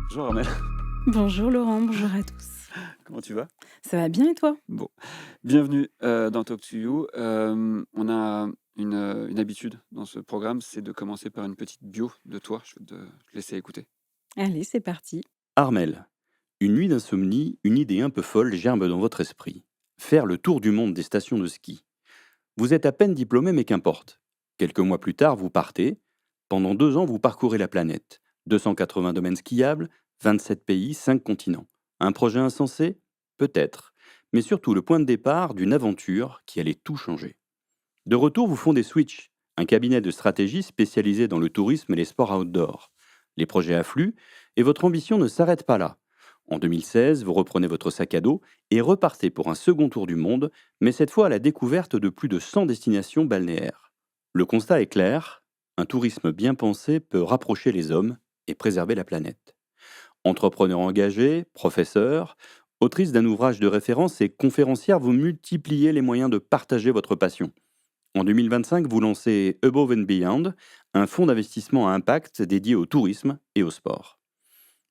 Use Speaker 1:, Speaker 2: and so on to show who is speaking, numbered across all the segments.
Speaker 1: Bonjour Armel,
Speaker 2: Bonjour Laurent, bonjour à tous.
Speaker 1: comment tu vas?
Speaker 2: Ça va bien et toi?
Speaker 1: Bon, bienvenue, dans Talk to You. On a une habitude dans ce programme, c'est de commencer par une petite bio de toi. Je vais te laisser écouter.
Speaker 2: Allez, c'est parti.
Speaker 3: Armel, une nuit d'insomnie, une idée un peu folle germe dans votre esprit. Faire le tour du monde des stations de ski. Vous êtes à peine diplômé, mais qu'importe. Quelques mois plus tard, vous partez. Pendant 2 ans, vous parcourez la planète. 280 domaines skiables, 27 pays, 5 continents. Un projet insensé? Peut-être. Mais surtout le point de départ d'une aventure qui allait tout changer. De retour, vous fondez Switch, un cabinet de stratégie spécialisé dans le tourisme et les sports outdoor. Les projets affluent et votre ambition ne s'arrête pas là. En 2016, vous reprenez votre sac à dos et repartez pour un second tour du monde, mais cette fois à la découverte de plus de 100 destinations balnéaires. Le constat est clair, un tourisme bien pensé peut rapprocher les hommes et préserver la planète. Entrepreneur engagé, professeur, autrice d'un ouvrage de référence et conférencière, vous multipliez les moyens de partager votre passion. En 2025, vous lancez Above and Beyond, un fonds d'investissement à impact dédié au tourisme et au sport.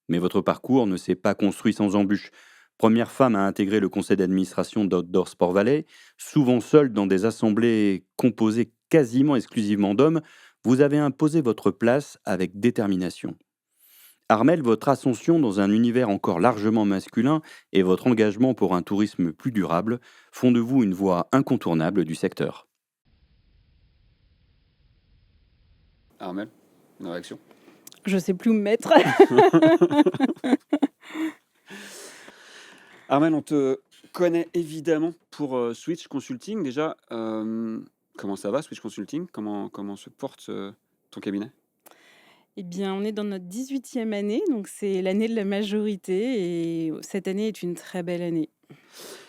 Speaker 3: Mais votre parcours ne s'est pas construit sans embûches. Première femme à intégrer le conseil d'administration d'Outdoor Sport Valley, souvent seule dans des assemblées composées quasiment exclusivement d'hommes, vous avez imposé votre place avec détermination. Armel, votre ascension dans un univers encore largement masculin et votre engagement pour un tourisme plus durable font de vous une voix incontournable du secteur.
Speaker 1: Armel, une réaction?
Speaker 2: Je sais plus où me mettre.
Speaker 1: Armel, on te connaît évidemment pour, Switch Consulting. Déjà, comment ça va Switch Consulting? Comment se porte, ton cabinet?
Speaker 2: Eh bien, on est dans notre 18e année, donc c'est l'année de la majorité et cette année est une très belle année.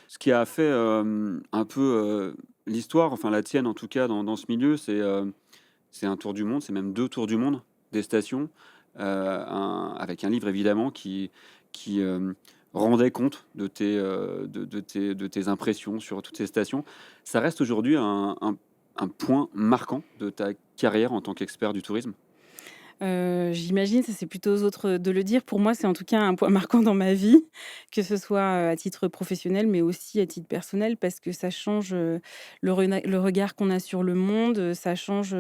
Speaker 1: Ce qui a fait, un peu, l'histoire, enfin la tienne en tout cas dans ce milieu, c'est un tour du monde, c'est même 2 tours du monde des stations, avec un livre évidemment qui rendait compte de tes impressions sur toutes ces stations. Ça reste aujourd'hui un point marquant de ta carrière en tant qu'expert du tourisme?
Speaker 2: J'imagine, ça c'est plutôt aux autres de le dire. Pour moi, c'est en tout cas un point marquant dans ma vie, que ce soit, à titre professionnel, mais aussi à titre personnel parce que ça change, le regard qu'on a sur le monde, ça change,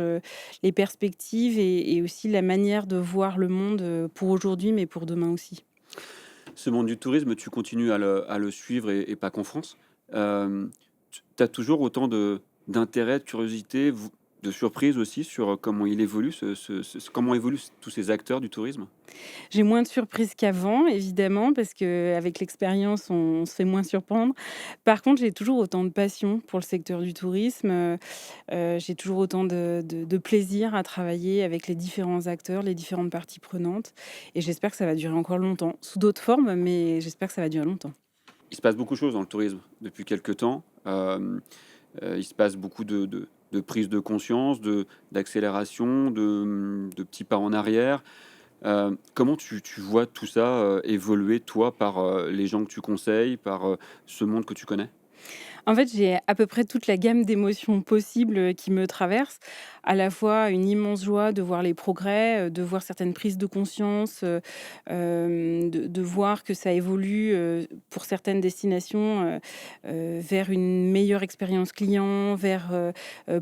Speaker 2: les perspectives et aussi la manière de voir le monde, pour aujourd'hui, mais pour demain aussi.
Speaker 1: Ce monde du tourisme, tu continues à le suivre et pas qu'en France. Tu as toujours autant d'intérêt, de curiosité, de surprise aussi sur comment il évolue comment évoluent tous ces acteurs du tourisme?
Speaker 2: J'ai moins de surprises qu'avant, évidemment, parce qu'avec l'expérience, on se fait moins surprendre. Par contre, j'ai toujours autant de passion pour le secteur du tourisme, j'ai toujours autant de plaisir à travailler avec les différents acteurs, les différentes parties prenantes et j'espère que ça va durer encore longtemps, sous d'autres formes, mais j'espère que ça va durer longtemps.
Speaker 1: Il se passe beaucoup de choses dans le tourisme depuis quelque temps. Il se passe beaucoup de prise de conscience, d'accélération, de petits pas en arrière. Comment tu vois tout ça, évoluer toi par, les gens que tu conseilles, par, ce monde que tu connais?
Speaker 2: En fait, j'ai à peu près toute la gamme d'émotions possibles, qui me traversent. À la fois une immense joie de voir les progrès, de voir certaines prises de conscience, de voir que ça évolue, pour certaines destinations, vers une meilleure expérience client, vers,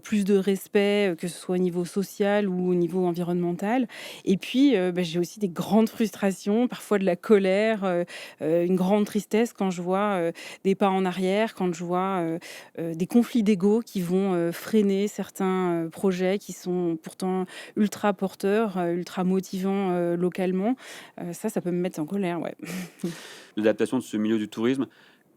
Speaker 2: plus de respect, que ce soit au niveau social ou au niveau environnemental. Et puis, j'ai aussi des grandes frustrations, parfois de la colère, une grande tristesse quand je vois, des pas en arrière, quand je vois, des conflits d'ego qui vont, freiner certains, projets qui sont pourtant ultra porteurs, ultra motivants, localement. Ça peut me mettre en colère, ouais.
Speaker 1: L'adaptation de ce milieu du tourisme,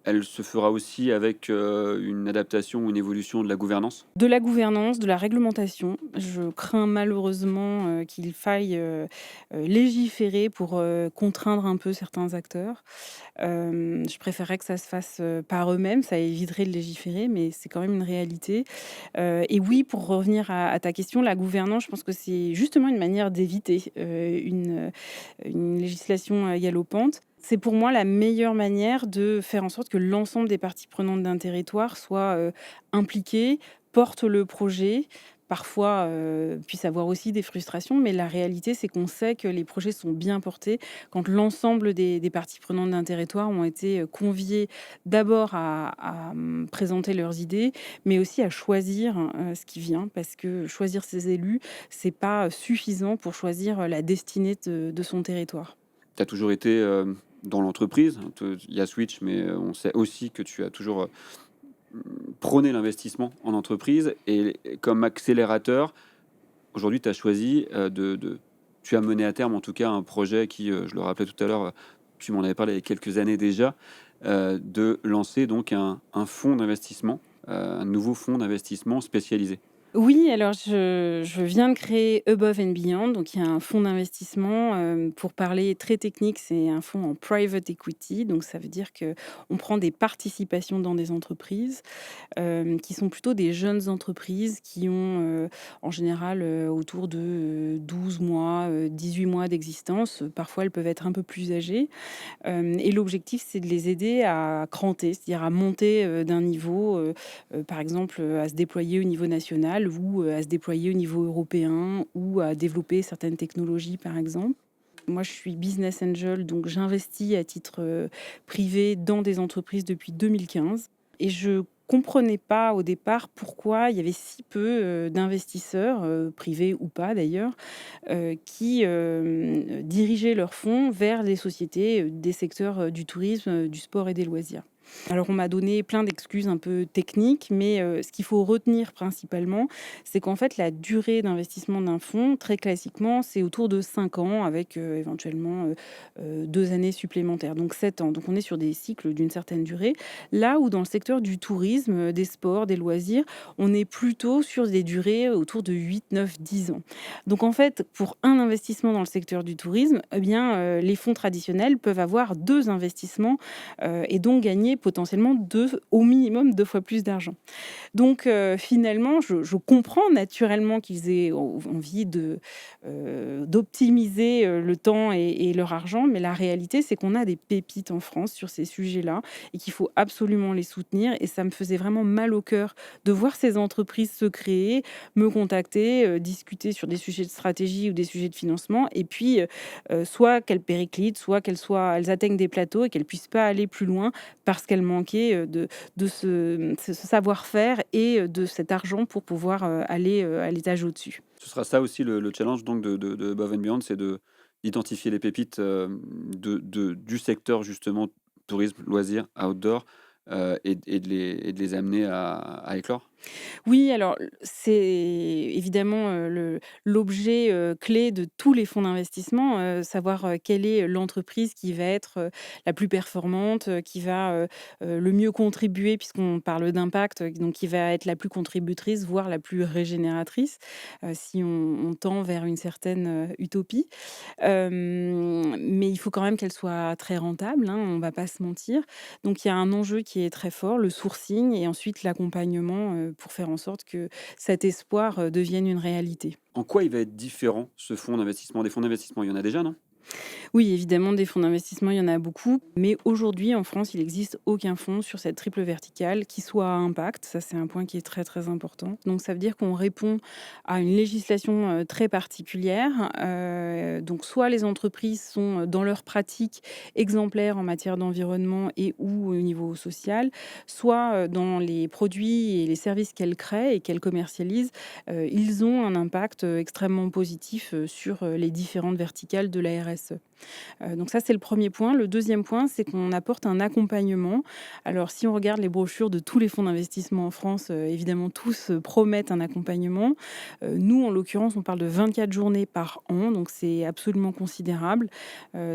Speaker 1: elle se fera aussi avec, une adaptation ou une évolution de la gouvernance?
Speaker 2: De la gouvernance, de la réglementation. Je crains malheureusement, qu'il faille, légiférer pour, contraindre un peu certains acteurs. Je préférerais que ça se fasse, par eux-mêmes, ça éviterait de légiférer, mais c'est quand même une réalité. Et oui, pour revenir à ta question, la gouvernance, je pense que c'est justement une manière d'éviter, une législation, galopante. C'est pour moi la meilleure manière de faire en sorte que l'ensemble des parties prenantes d'un territoire soient, impliquées, portent le projet, parfois, puissent avoir aussi des frustrations, mais la réalité, c'est qu'on sait que les projets sont bien portés quand l'ensemble des parties prenantes d'un territoire ont été, conviées d'abord à présenter leurs idées, mais aussi à choisir, ce qui vient. Parce que choisir ses élus, c'est pas suffisant pour choisir, la destinée de son territoire.
Speaker 1: Tu as toujours été, dans l'entreprise, il y a Switch, mais on sait aussi que tu as toujours, prôné l'investissement en entreprise et comme accélérateur, aujourd'hui tu as choisi, tu as mené à terme en tout cas un projet qui, je le rappelais tout à l'heure, tu m'en avais parlé il y a quelques années déjà, de lancer donc un fonds d'investissement, un nouveau fonds d'investissement spécialisé.
Speaker 2: Oui, alors je viens de créer Above and Beyond, donc il y a un fonds d'investissement, pour parler très technique, c'est un fonds en private equity, donc ça veut dire que on prend des participations dans des entreprises, qui sont plutôt des jeunes entreprises qui ont, en général, autour de, 12 mois, 18 mois d'existence. Parfois, elles peuvent être un peu plus âgées. Et l'objectif, c'est de les aider à cranter, c'est-à-dire à monter, d'un niveau, par exemple, à se déployer au niveau national ou, à se déployer au niveau européen ou à développer certaines technologies, par exemple. Moi, je suis business angel, donc j'investis à titre, privé dans des entreprises depuis 2015 et je comprenais pas au départ pourquoi il y avait si peu, d'investisseurs, privés ou pas d'ailleurs, qui, dirigeaient leurs fonds vers les sociétés, des secteurs, du tourisme, du sport et des loisirs. Alors on m'a donné plein d'excuses un peu techniques, mais ce qu'il faut retenir principalement, c'est qu'en fait la durée d'investissement d'un fonds, très classiquement, c'est autour de 5 ans avec, éventuellement, 2 années supplémentaires, donc 7 ans. Donc on est sur des cycles d'une certaine durée. Là où dans le secteur du tourisme, des sports, des loisirs, on est plutôt sur des durées autour de 8, 9, 10 ans. Donc en fait, pour un investissement dans le secteur du tourisme, eh bien, les fonds traditionnels peuvent avoir 2 investissements, et donc gagner potentiellement 2, au minimum 2 fois plus d'argent. Donc finalement, je comprends naturellement qu'ils aient envie d'optimiser, le temps et leur argent, mais la réalité, c'est qu'on a des pépites en France sur ces sujets-là et qu'il faut absolument les soutenir et ça me faisait vraiment mal au cœur de voir ces entreprises se créer, me contacter, discuter sur des sujets de stratégie ou des sujets de financement et puis, soit qu'elles périclitent, soit elles atteignent des plateaux et qu'elles puissent pas aller plus loin parce qu'elles manquaient, de ce savoir-faire et de cet argent pour pouvoir, aller, à l'étage au-dessus.
Speaker 1: Ce sera ça aussi le challenge donc de Above and Beyond, c'est d'identifier les pépites, du secteur justement tourisme, loisirs, outdoor, et de les amener à éclore?
Speaker 2: Oui, alors c'est évidemment, l'objet, clé de tous les fonds d'investissement, savoir, quelle est l'entreprise qui va être, la plus performante, qui va, le mieux contribuer puisqu'on parle d'impact, donc qui va être la plus contributrice, voire la plus régénératrice, si on tend vers une certaine, utopie. Mais il faut quand même qu'elle soit très rentable, hein, on va pas se mentir. Donc il y a un enjeu qui est très fort, le sourcing et ensuite l'accompagnement, pour faire en sorte que cet espoir, devienne une réalité.
Speaker 1: En quoi il va être différent ce fonds d'investissement des fonds d'investissement? Il y en a déjà, non?
Speaker 2: Oui, évidemment, des fonds d'investissement, il y en a beaucoup, mais aujourd'hui, en France, il n'existe aucun fonds sur cette triple verticale qui soit à impact. Ça, c'est un point qui est très, très important. Donc, ça veut dire qu'on répond à une législation très particulière. Donc, soit les entreprises sont dans leur pratique exemplaires en matière d'environnement et ou au niveau social, soit dans les produits et les services qu'elles créent et qu'elles commercialisent, ils ont un impact extrêmement positif sur les différentes verticales de la RSE. Donc ça, c'est le premier point. Le deuxième point, c'est qu'on apporte un accompagnement. Alors si on regarde les brochures de tous les fonds d'investissement en France, évidemment tous, promettent un accompagnement. Nous, en l'occurrence, on parle de 24 journées par an, donc c'est absolument considérable.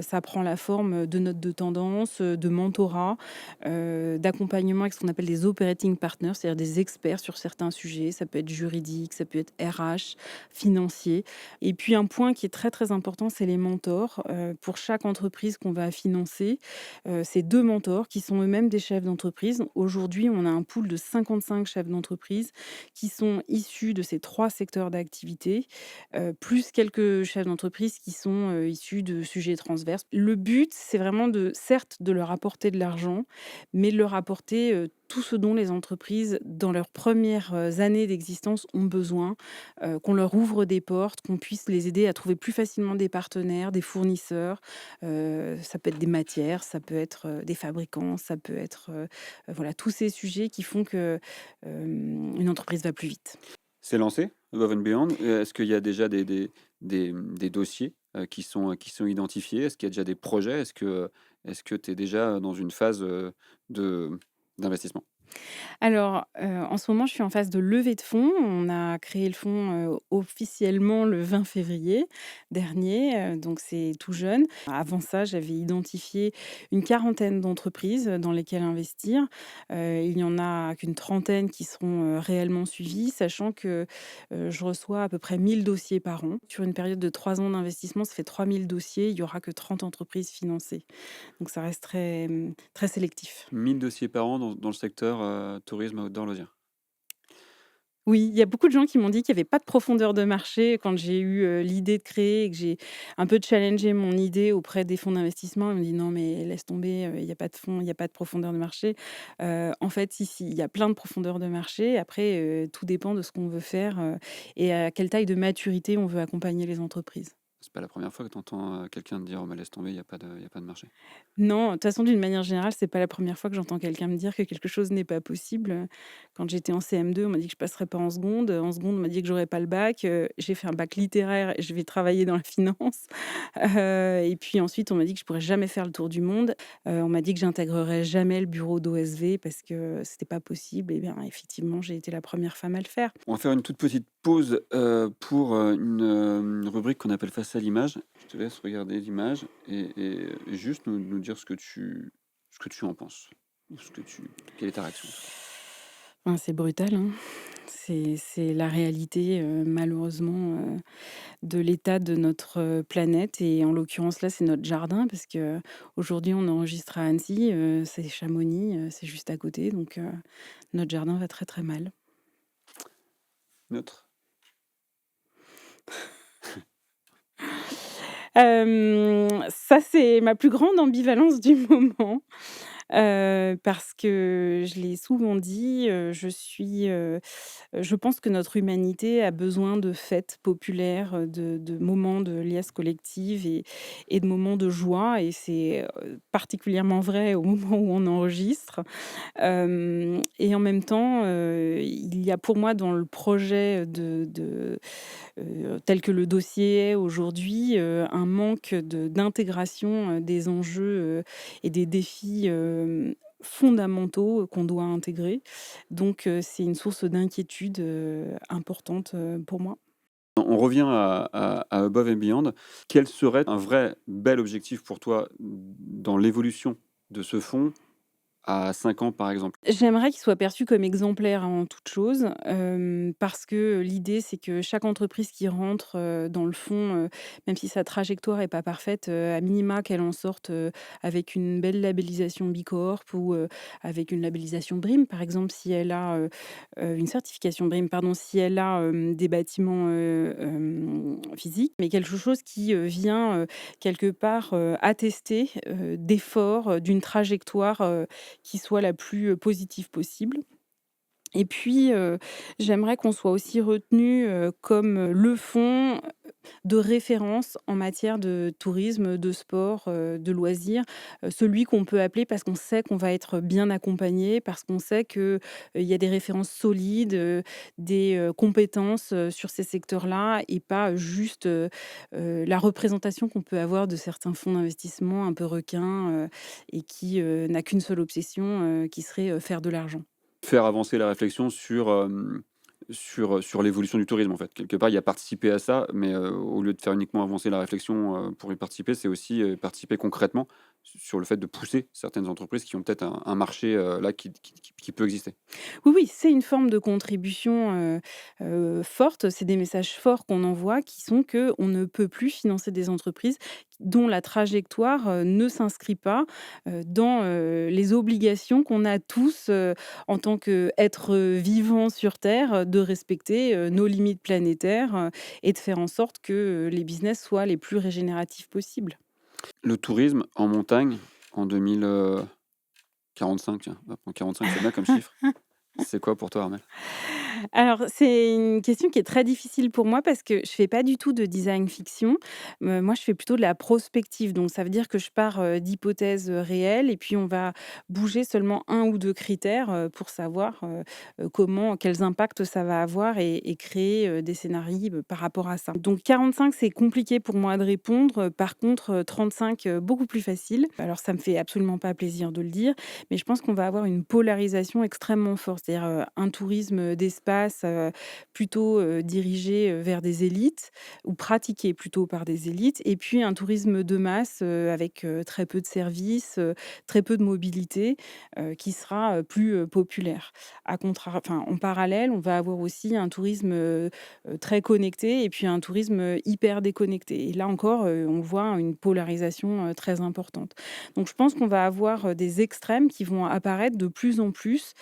Speaker 2: Ça prend la forme de notes de tendance, de mentorat, d'accompagnement avec ce qu'on appelle des operating partners, c'est-à-dire des experts sur certains sujets. Ça peut être juridique, ça peut être RH, financier. Et puis un point qui est très, très important, c'est les mentors. Pour chaque entreprise qu'on va financer, c'est 2 mentors qui sont eux-mêmes des chefs d'entreprise. Aujourd'hui, on a un pool de 55 chefs d'entreprise qui sont issus de ces 3 secteurs d'activité, plus quelques chefs d'entreprise qui sont, issus de sujets transverses. Le but, c'est vraiment de certes, de leur apporter de l'argent, mais de leur apporter, tout ce dont les entreprises, dans leurs premières années d'existence, ont besoin, qu'on leur ouvre des portes, qu'on puisse les aider à trouver plus facilement des partenaires, des fournisseurs. Ça peut être des matières, ça peut être des fabricants, ça peut être voilà, tous ces sujets qui font que une entreprise va plus vite.
Speaker 1: C'est lancé, Above and Beyond? Est-ce qu'il y a déjà des dossiers, qui sont identifiés? Est-ce qu'il y a déjà des projets? Est-ce que tu es déjà dans une phase, de d'investissement?
Speaker 2: Alors, en ce moment, je suis en phase de levée de fonds. On a créé le fonds, officiellement le 20 février dernier, donc c'est tout jeune. Avant ça, j'avais identifié une quarantaine d'entreprises dans lesquelles investir. Il y en a qu'une trentaine qui seront, réellement suivies, sachant que, je reçois à peu près 1 000 dossiers par an. Sur une période de 3 ans d'investissement, ça fait 3 000 dossiers. Il y aura que 30 entreprises financées. Donc ça reste très, très sélectif.
Speaker 1: 1 000 dossiers par an dans le secteur, tourisme, outdoor, loisirs.
Speaker 2: Oui, il y a beaucoup de gens qui m'ont dit qu'il y avait pas de profondeur de marché quand j'ai eu, l'idée de créer et que j'ai un peu challengé mon idée auprès des fonds d'investissement. Ils m'ont dit: «Non mais laisse tomber, il y a pas de fonds, il y a pas de profondeur de marché». En fait, si, il y a plein de profondeur de marché. Après, tout dépend de ce qu'on veut faire, et à quelle taille de maturité on veut accompagner les entreprises.
Speaker 1: C'est pas la première fois que tu entends, quelqu'un te dire: «Oh, mais laisse tomber, il y a pas de marché».
Speaker 2: Non, de toute façon, d'une manière générale, c'est pas la première fois que j'entends quelqu'un me dire que quelque chose n'est pas possible. Quand j'étais en CM2, on m'a dit que je passerais pas en seconde. En seconde, on m'a dit que j'aurais pas le bac. J'ai fait un bac littéraire et je vais travailler dans la finance. Et puis ensuite, on m'a dit que je pourrais jamais faire le tour du monde. On m'a dit que j'intégrerais jamais le bureau d'OSV parce que c'était pas possible. Et bien, effectivement, j'ai été la première femme à le faire.
Speaker 1: On va faire une toute petite pause, pour, une rubrique qu'on appelle «Face à l'image». Je te laisse regarder l'image et juste nous dire ce que tu en penses ou ce que tu quelle est ta réaction, en tout cas?
Speaker 2: Enfin, c'est brutal, hein. C'est la réalité, malheureusement, de l'état de notre, planète, et en l'occurrence, là, c'est notre jardin parce qu'aujourd'hui, on enregistre à Annecy, c'est Chamonix, c'est juste à côté, donc notre jardin va très, très mal.
Speaker 1: Neutre?
Speaker 2: Ça, c'est ma plus grande ambivalence du moment. Parce que je l'ai souvent dit, je pense que notre humanité a besoin de fêtes populaires, de moments de liesse collective et de moments de joie, et c'est, particulièrement vrai au moment où on enregistre. Et en même temps, il y a pour moi dans le projet tel que le dossier est aujourd'hui, un manque d'intégration, des enjeux, et des défis, fondamentaux qu'on doit intégrer. Donc c'est une source d'inquiétude, importante, pour moi.
Speaker 1: On revient à Above and Beyond. Quel serait un vrai bel objectif pour toi dans l'évolution de ce fonds à 5 ans, par exemple?
Speaker 2: J'aimerais qu'il soit perçu comme exemplaire en toute chose, parce que l'idée, c'est que chaque entreprise qui rentre, dans le fond, même si sa trajectoire est pas parfaite, à minima qu'elle en sorte, avec une belle labellisation B Corp ou, avec une labellisation BREEAM, par exemple, si elle a, une certification BREEAM, pardon, si elle a, des bâtiments, physiques, mais quelque chose qui, vient, quelque part, attester, d'efforts, d'une trajectoire, qui soit la plus, positive possible. Et puis, j'aimerais qu'on soit aussi retenu, comme, le fonds de référence en matière de tourisme, de sport, de loisirs, celui qu'on peut appeler parce qu'on sait qu'on va être bien accompagné, parce qu'on sait que, il y a des références solides, des, compétences, sur ces secteurs-là, et pas juste, la représentation qu'on peut avoir de certains fonds d'investissement un peu requins, et qui, n'a qu'une seule obsession, qui serait, faire de l'argent.
Speaker 1: Faire avancer la réflexion sur l'évolution du tourisme, en fait. Quelque part, il y a participer à ça, mais au lieu de faire uniquement avancer la réflexion, pour y participer, c'est aussi, participer concrètement sur le fait de pousser certaines entreprises qui ont peut-être un marché, là qui peut exister.
Speaker 2: Oui, oui, c'est une forme de contribution, forte. C'est des messages forts qu'on envoie qui sont que on ne peut plus financer des entreprises dont la trajectoire, ne s'inscrit pas, dans, les obligations qu'on a tous, en tant qu'êtres, vivants sur terre, de respecter, nos limites planétaires, et de faire en sorte que, les business soient les plus régénératifs possibles.
Speaker 1: Le tourisme en montagne en 2000, 45, tiens, on va prendre 45, c'est bien comme chiffre. C'est quoi pour toi, Armel?
Speaker 2: Alors, c'est une question qui est très difficile pour moi parce que je fais pas du tout de design fiction. Moi, je fais plutôt de la prospective. Donc, ça veut dire que je pars d'hypothèses réelles et puis on va bouger seulement un ou deux critères pour savoir quels impacts ça va avoir et créer des scénarios par rapport à ça. Donc, 45, c'est compliqué pour moi de répondre. Par contre, 35, beaucoup plus facile. Alors, ça me fait absolument pas plaisir de le dire, mais je pense qu'on va avoir une polarisation extrêmement forte, c'est-à-dire, un tourisme d'espace, plutôt, dirigé, vers des élites ou pratiqué plutôt par des élites et puis un tourisme de masse, avec, très peu de services, très peu de mobilité, qui sera, plus, populaire. En parallèle, on va avoir aussi un tourisme, très connecté et puis un tourisme, hyper déconnecté et là encore, on voit une polarisation, très importante. Donc je pense qu'on va avoir, des extrêmes qui vont apparaître de plus en plus,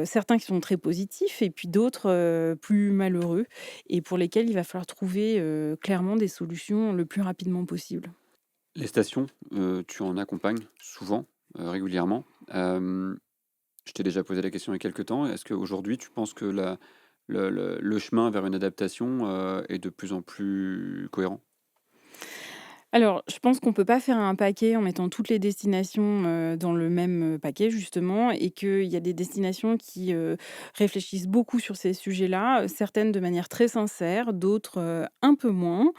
Speaker 2: certains qui sont très positifs et puis d'autres, plus malheureux et pour lesquels il va falloir trouver, clairement des solutions le plus rapidement possible.
Speaker 1: Les stations, tu en accompagnes souvent, régulièrement. Je t'ai déjà posé la question il y a quelque temps. Est-ce qu'aujourd'hui, tu penses que le chemin vers une adaptation, est de plus en plus cohérent?
Speaker 2: Alors, je pense qu'on peut pas faire un paquet en mettant toutes les destinations, dans le même, paquet justement et qu'il y a des destinations qui, réfléchissent beaucoup sur ces sujets-là, certaines de manière très sincère, d'autres, un peu moins.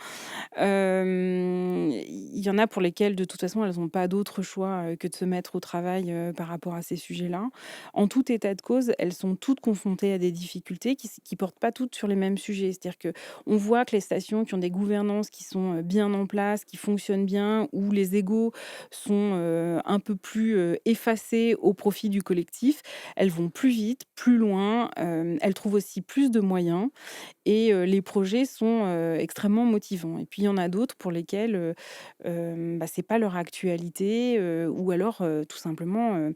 Speaker 2: Il y en a pour lesquelles, de toute façon, elles n'ont pas d'autre choix, que de se mettre au travail, par rapport à ces sujets-là. En tout état de cause, elles sont toutes confrontées à des difficultés qui portent pas toutes sur les mêmes sujets. C'est-à-dire qu'on voit que les stations qui ont des gouvernances qui sont, bien en place, qui fonctionnent bien, où les égos sont, un peu plus, effacés au profit du collectif, elles vont plus vite, plus loin, elles trouvent aussi plus de moyens et les projets sont, extrêmement motivants et puis il y en a d'autres pour lesquels, c'est pas leur actualité, ou alors, tout simplement,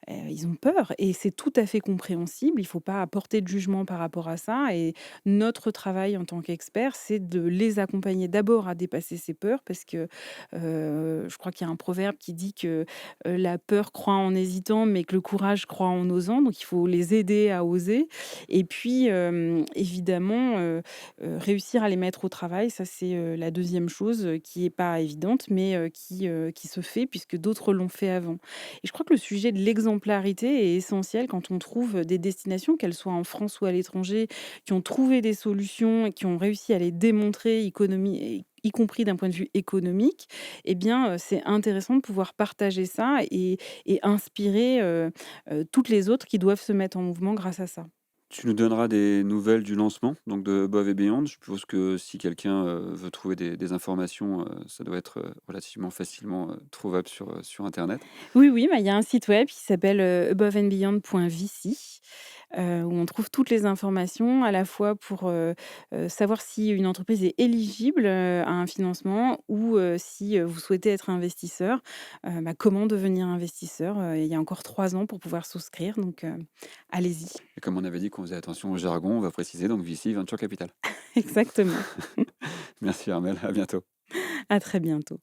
Speaker 2: ils ont peur et c'est tout à fait compréhensible. Il faut pas apporter de jugement par rapport à ça et notre travail en tant qu'experts, c'est de les accompagner d'abord à dépasser ces peurs parce que, je crois qu'il y a un proverbe qui dit que, la peur croît en hésitant, mais que le courage croît en osant. Donc il faut les aider à oser et puis, évidemment, réussir à les mettre au travail. Ça, c'est, la deuxième chose, qui est pas évidente, mais, qui se fait puisque d'autres l'ont fait avant. Et je crois que le sujet de l'exemplarité est essentiel quand on trouve des destinations, qu'elles soient en France ou à l'étranger, qui ont trouvé des solutions et qui ont réussi à les démontrer, y compris d'un point de vue économique, eh bien, c'est intéressant de pouvoir partager ça et inspirer, toutes les autres qui doivent se mettre en mouvement grâce à ça.
Speaker 1: Tu nous donneras des nouvelles du lancement, donc de Above& Beyond. Je suppose que si quelqu'un, veut trouver des informations, ça doit être, relativement facilement, trouvable sur internet.
Speaker 2: Oui, oui, il y a un site web qui s'appelle, aboveandbeyond.vc, où on trouve toutes les informations à la fois pour, savoir si une entreprise est éligible, à un financement ou, si, vous souhaitez être investisseur, comment devenir investisseur, il y a encore 3 ans pour pouvoir souscrire donc allez-y.
Speaker 1: Et comme on avait dit qu'on faisait attention au jargon, on va préciser donc VC Venture Capital.
Speaker 2: Exactement.
Speaker 1: Merci Armel, à bientôt.
Speaker 2: À très bientôt.